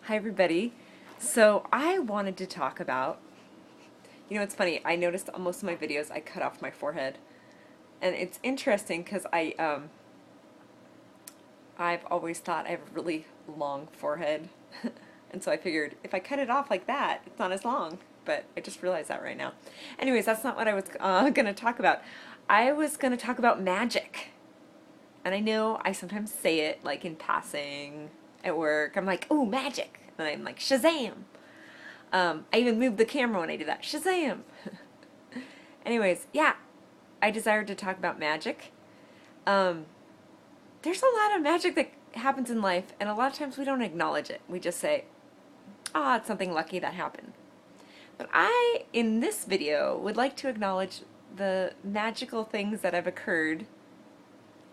Hi everybody. So I wanted to talk about, it's funny, I noticed on most of my videos I cut off my forehead. And it's interesting because I've always thought I have a really long forehead. And so I figured if I cut it off like that, it's not as long. But I just realized that right now. Anyways, that's not what I was going to talk about. I was going to talk about magic. And I know I sometimes say it like in passing at work. I'm like, oh, magic. And I'm like, Shazam. I even moved the camera when I did that. Shazam! Anyways, yeah, I desired to talk about magic. Um, there's a lot of magic that happens in life, and a lot of times we don't acknowledge it. We just say, ah, it's something lucky that happened. But I, in this video, would like to acknowledge the magical things that have occurred.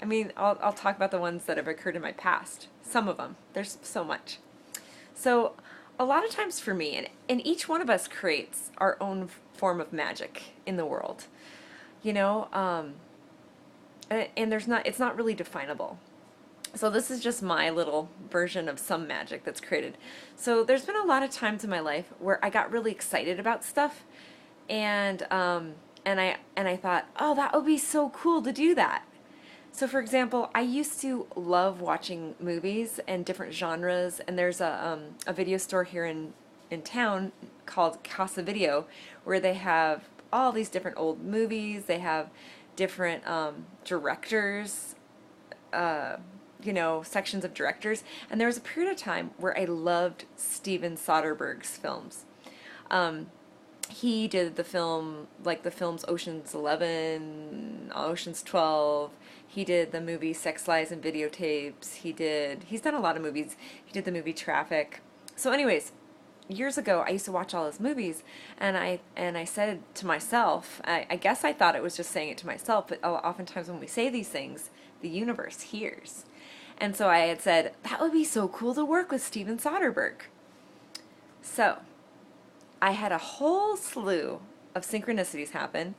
I mean, I'll talk about the ones that have occurred in my past. Some of them. There's so much. So, a lot of times for me, and each one of us creates our own form of magic in the world, you know, and it's not really definable. So this is just my little version of some magic that's created. So there's been a lot of times in my life where I got really excited about stuff, and I thought, oh, that would be so cool to do that. So for example, I used to love watching movies and different genres, and there's a video store here in town called Casa Video, where they have all these different old movies. They have different directors, sections of directors. And there was a period of time where I loved Steven Soderbergh's films. He did the film, like the films Ocean's 11, Ocean's 12. He did the movie Sex, Lies, and Videotapes. He's done a lot of movies. He did the movie Traffic. So anyways, years ago, I used to watch all his movies, and I said to myself, I guess I thought it was just saying it to myself, but oftentimes when we say these things, the universe hears. And so I had said, that would be so cool to work with Steven Soderbergh. So I had a whole slew of synchronicities happen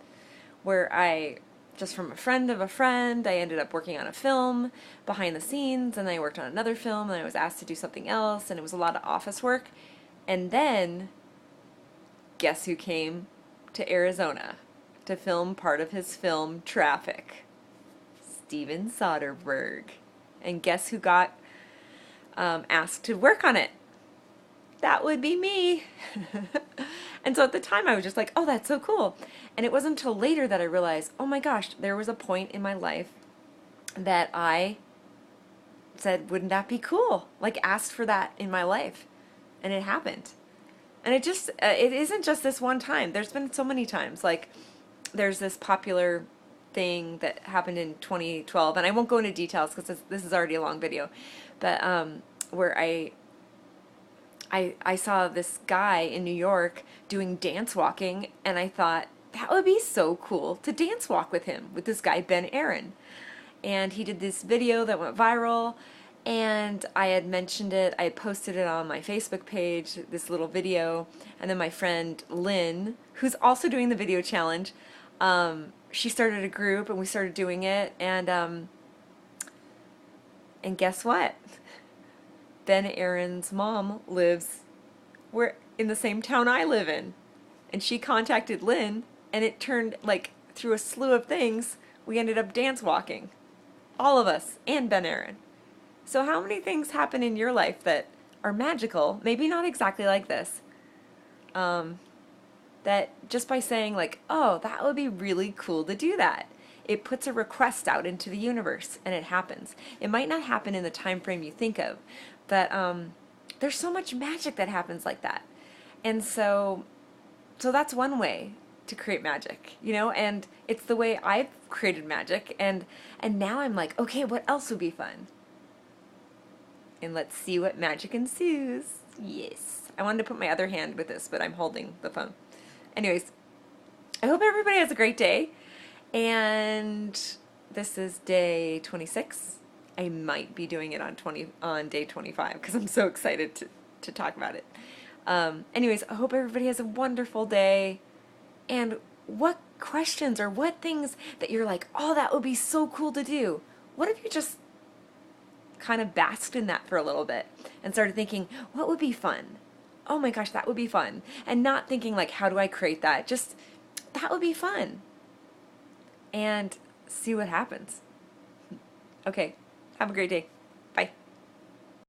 where just from a friend of a friend, I ended up working on a film behind the scenes, and then I worked on another film, and I was asked to do something else, and it was a lot of office work. And then, guess who came to Arizona to film part of his film Traffic? Steven Soderbergh. And guess who got asked to work on it? That would be me. And so at the time I was just like, oh, that's so cool. And it wasn't until later that I realized, oh my gosh, there was a point in my life that I said, wouldn't that be cool? Like asked for that in my life. And it happened. And it isn't just this one time. There's been so many times. Like there's this popular thing that happened in 2012, and I won't go into details because this is already a long video, but where I saw this guy in New York doing dance walking, and I thought that would be so cool to dance walk with him, with this guy Ben Aaron. And he did this video that went viral, and I had mentioned it, I had posted it on my Facebook page, this little video, and then my friend Lynn, who's also doing the video challenge, she started a group and we started doing it, and guess what? Ben Aaron's mom lives in the same town I live in. And she contacted Lynn, and it turned, like, through a slew of things, we ended up dance walking. All of us, and Ben Aaron. So how many things happen in your life that are magical, maybe not exactly like this, that just by saying like, oh, that would be really cool to do that, it puts a request out into the universe and it happens. It might not happen in the time frame you think of, but there's so much magic that happens like that. And so that's one way to create magic, and it's the way I've created magic, and now I'm like, okay, what else would be fun? And let's see what magic ensues. Yes. I wanted to put my other hand with this, but I'm holding the phone. Anyways, I hope everybody has a great day. And this is day 26. I might be doing it on day 25 because I'm so excited to talk about it. Anyways, I hope everybody has a wonderful day. And what questions or what things that you're like, oh, that would be so cool to do? What if you just kind of basked in that for a little bit and started thinking, what would be fun? Oh my gosh, that would be fun. And not thinking like, how do I create that? Just, that would be fun. And see what happens. Okay, have a great day.